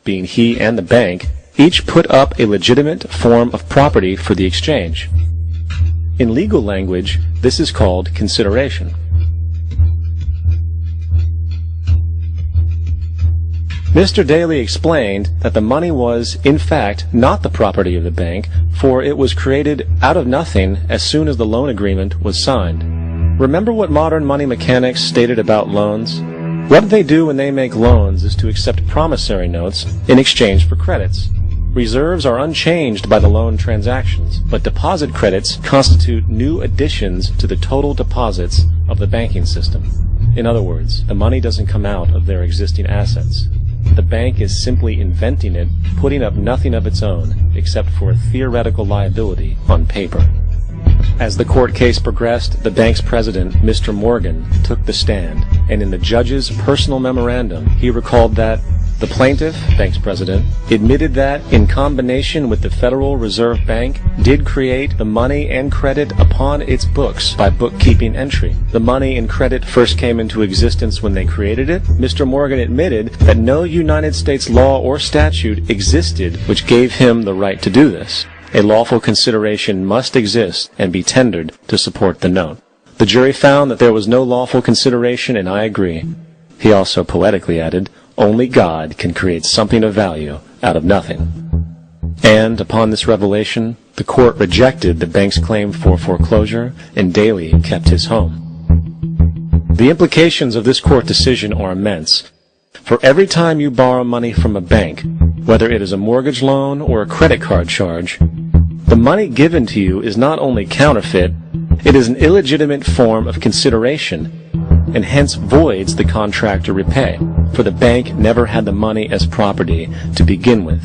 being he and the bank, each put up a legitimate form of property for the exchange. In legal language, this is called consideration. Mr. Daly explained that the money was, in fact, not the property of the bank, for it was created out of nothing as soon as the loan agreement was signed. Remember what modern money mechanics stated about loans? What they do when they make loans is to accept promissory notes in exchange for credits. Reserves are unchanged by the loan transactions, but deposit credits constitute new additions to the total deposits of the banking system. In other words, the money doesn't come out of their existing assets. The bank is simply inventing it, putting up nothing of its own, except for a theoretical liability on paper. As the court case progressed, the bank's president, Mr. Morgan, took the stand, and in the judge's personal memorandum, he recalled that the plaintiff, bank's president, admitted that, in combination with the Federal Reserve Bank, did create the money and credit upon its books by bookkeeping entry. The money and credit first came into existence when they created it. Mr. Morgan admitted that no United States law or statute existed which gave him the right to do this. A lawful consideration must exist and be tendered to support the note. The jury found that there was no lawful consideration, and I agree. He also poetically added, "Only God can create something of value out of nothing." And upon this revelation, the court rejected the bank's claim for foreclosure, and Daly kept his home. The implications of this court decision are immense. For every time you borrow money from a bank, whether it is a mortgage loan or a credit card charge, the money given to you is not only counterfeit, it is an illegitimate form of consideration, and hence voids the contract to repay, for the bank never had the money as property to begin with.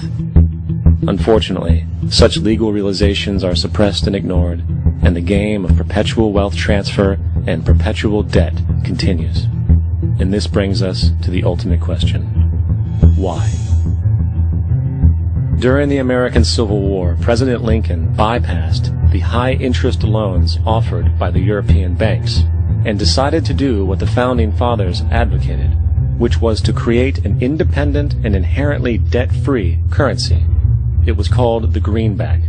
Unfortunately, such legal realizations are suppressed and ignored, and the game of perpetual wealth transfer and perpetual debt continues. And this brings us to the ultimate question: why? During the American Civil War, President Lincoln bypassed the high-interest loans offered by the European banks and decided to do what the Founding Fathers advocated, which was to create an independent and inherently debt-free currency. It was called the greenback.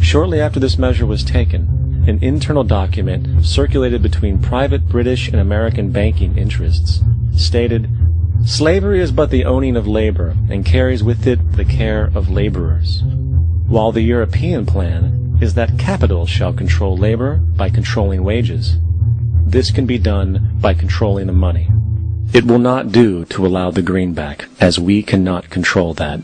Shortly after this measure was taken, an internal document circulated between private British and American banking interests stated, "Slavery is but the owning of labor, and carries with it the care of laborers, while the European plan is that capital shall control labor by controlling wages. This can be done by controlling the money. It will not do to allow the greenback, as we cannot control that."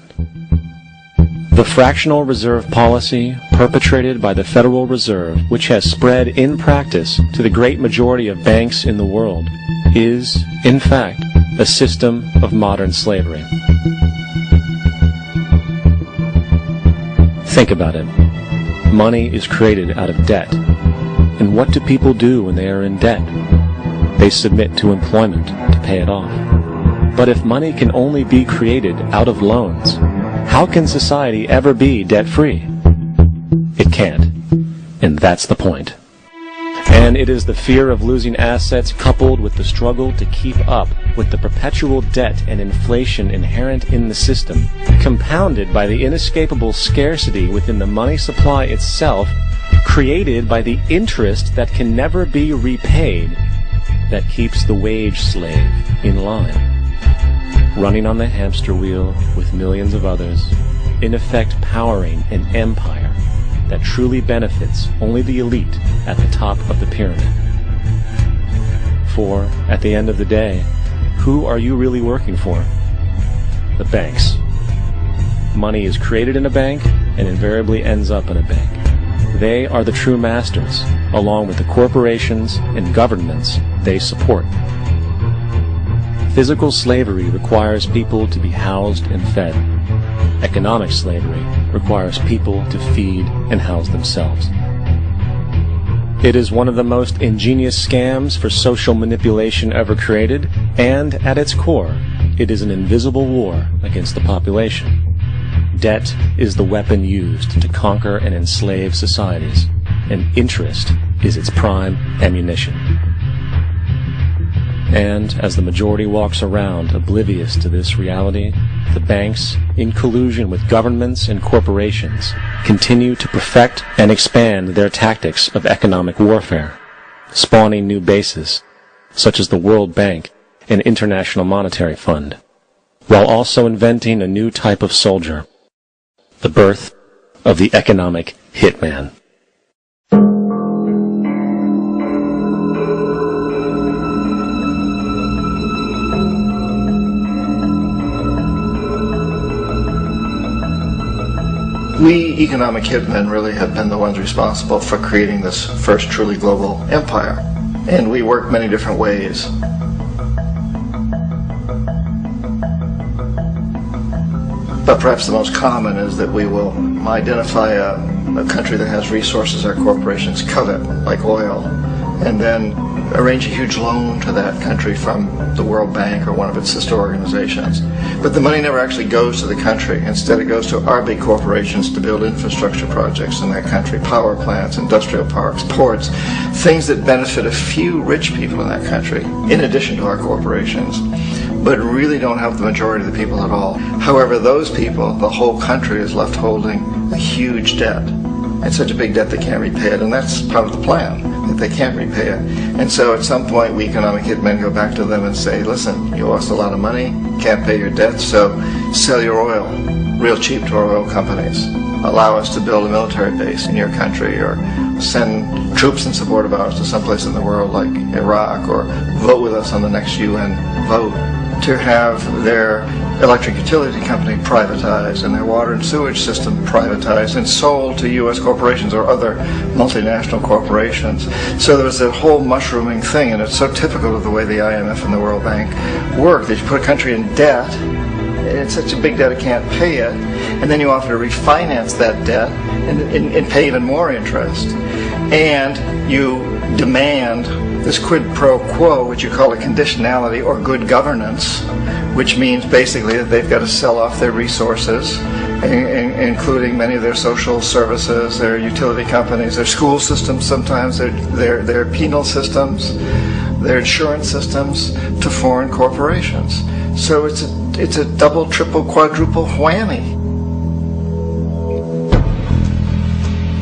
The fractional reserve policy perpetrated by the Federal Reserve, which has spread in practice to the great majority of banks in the world, is, in fact, a system of modern slavery. Think about it. Money is created out of debt. And what do people do when they are in debt? They submit to employment to pay it off. But if money can only be created out of loans, how can society ever be debt-free? It can't. And that's the point. And it is the fear of losing assets coupled with the struggle to keep up with the perpetual debt and inflation inherent in the system, compounded by the inescapable scarcity within the money supply itself, created by the interest that can never be repaid, that keeps the wage slave in line, running on the hamster wheel with millions of others, in effect powering an empire that truly benefits only the elite at the top of the pyramid. For, at the end of the day, who are you really working for? The banks. Money is created in a bank and invariably ends up in a bank. They are the true masters, along with the corporations and governments they support. Physical slavery requires people to be housed and fed. Economic slavery requires people to feed and house themselves. It is one of the most ingenious scams for social manipulation ever created, and at its core, it is an invisible war against the population. Debt is the weapon used to conquer and enslave societies, and interest is its prime ammunition. And as the majority walks around oblivious to this reality, the banks, in collusion with governments and corporations, continue to perfect and expand their tactics of economic warfare, spawning new bases, such as the World Bank and International Monetary Fund, while also inventing a new type of soldier, the birth of the economic hitman. We economic hitmen really have been the ones responsible for creating this first truly global empire. And we work many different ways. But perhaps the most common is that we will identify a country that has resources our corporations covet, like oil, and then arrange a huge loan to that country from the World Bank or one of its sister organizations. But the money never actually goes to the country. Instead, it goes to our big corporations to build infrastructure projects in that country, power plants, industrial parks, ports, things that benefit a few rich people in that country, in addition to our corporations, but really don't help the majority of the people at all. However, those people, the whole country is left holding a huge debt. It's such a big debt they can't repay it, and that's part of the plan, that they can't repay it. And so at some point we economic hitmen go back to them and say, listen, you owe us a lot of money, can't pay your debt, so sell your oil real cheap to our oil companies. Allow us to build a military base in your country, or send troops in support of ours to someplace in the world like Iraq, or vote with us on the next UN vote to have their electric utility company privatized and their water and sewage system privatized and sold to U.S. corporations or other multinational corporations. So there was that whole mushrooming thing, and it's so typical of the way the IMF and the World Bank work, that you put a country in debt, it's such a big debt it can't pay it, and then you offer to refinance that debt and pay even more interest. And you demand this quid pro quo, which you call a conditionality or good governance, which means basically that they've got to sell off their resources, including many of their social services, their utility companies, their school systems sometimes, their penal systems, their insurance systems, to foreign corporations. So it's a double, triple, quadruple whammy.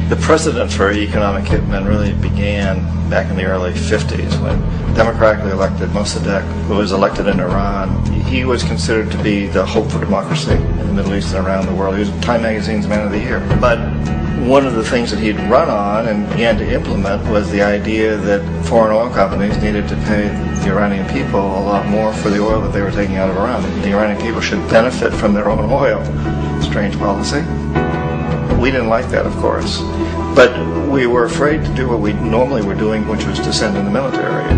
The precedent for economic hitmen really began back in the early 50s when democratically elected Mossadegh, who was elected in Iran, he was considered to be the hope for democracy in the Middle East and around the world. He was Time Magazine's Man of the Year. But one of the things that he'd run on and began to implement was the idea that foreign oil companies needed to pay the Iranian people a lot more for the oil that they were taking out of Iran. The Iranian people should benefit from their own oil. Strange policy. We didn't like that, of course, but we were afraid to do what we normally were doing, which was to send in the military.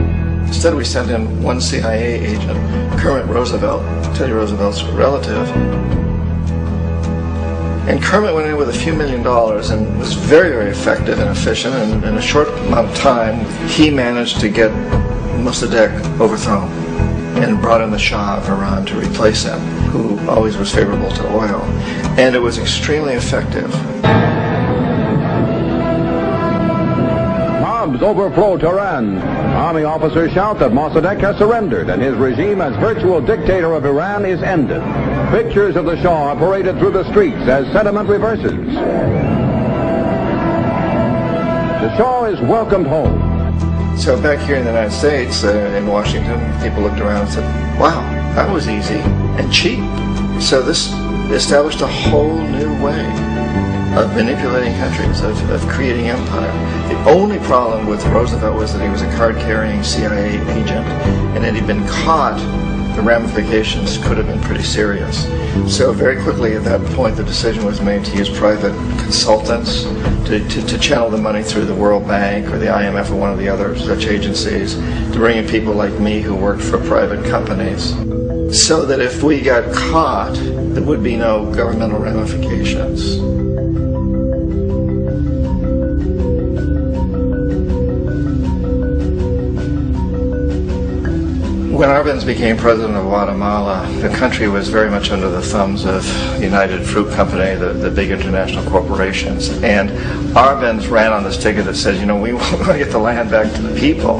Instead, we sent in one CIA agent, Kermit Roosevelt, Teddy Roosevelt's relative. And Kermit went in with a few $1 million and was very, very effective and efficient. And in a short amount of time, he managed to get Mossadegh overthrown and brought in the Shah of Iran to replace him, who always was favorable to oil. And it was extremely effective. Mobs overflow Tehran. Army officers shout that Mossadegh has surrendered and his regime as virtual dictator of Iran is ended. Pictures of the Shah are paraded through the streets as sentiment reverses. The Shah is welcomed home. So back here in the United States, in Washington, people looked around and said, wow, that was easy and cheap. So this established a whole new way of manipulating countries, of creating empire. The only problem with Roosevelt was that he was a card-carrying CIA agent, and had he been caught, the ramifications could have been pretty serious. So very quickly at that point, the decision was made to use private consultants to channel the money through the World Bank or the IMF or one of the other such agencies, to bring in people like me who worked for private companies, so that if we got caught, there would be no governmental ramifications. When Arbenz became president of Guatemala, the country was very much under the thumbs of United Fruit Company, the big international corporations. And Arbenz ran on this ticket that says, you know, we want to get the land back to the people.